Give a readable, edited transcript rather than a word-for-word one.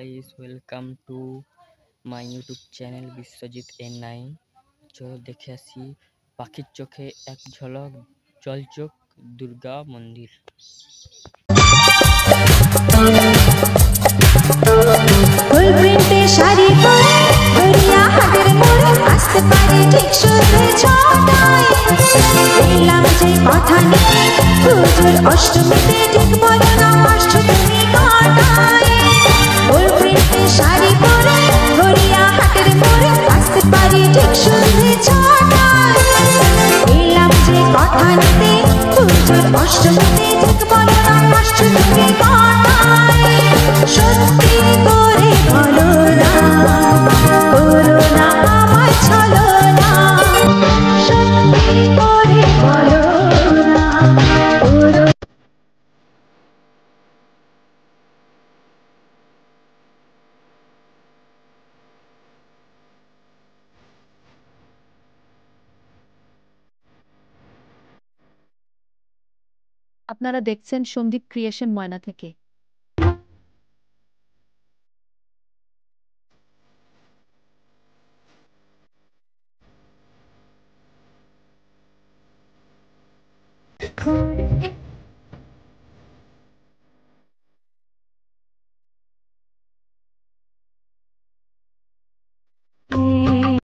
Guys, welcome to my YouTube channel Biswajit N9। চলো দেখে আসি পাখির চোখে এক ঝলক জলচোখ দুর্গা মন্দির। ফুল প্রিন্টে শাড়ি পরে গড়িয়া হাটের মোড়ে আসতে পারে ঠিক সন্ধ্যে ছটায়। এলাম যে কথা নিয়ে পুজোর অষ্টমীতে ঠিক বলো না অষ্টমী কটায়। ফুল প্রিন্টে শাড়ি পরে গড়িয়া হাটের মোড়ে আসতে পারে ঠিক সন্ধ্যে ছটায়। এলাম যে কথা নিতে পুজোর অষ্টমীতে ঠিক বলো না অষ্টমী কটায়। সত্যি করে বলো না, করো না আমায় ছলো না। সত্যি করে বলো না, করো। আপনারা দেখছেন সন্দীপ ক্রিয়েশন ময়না থেকে। করে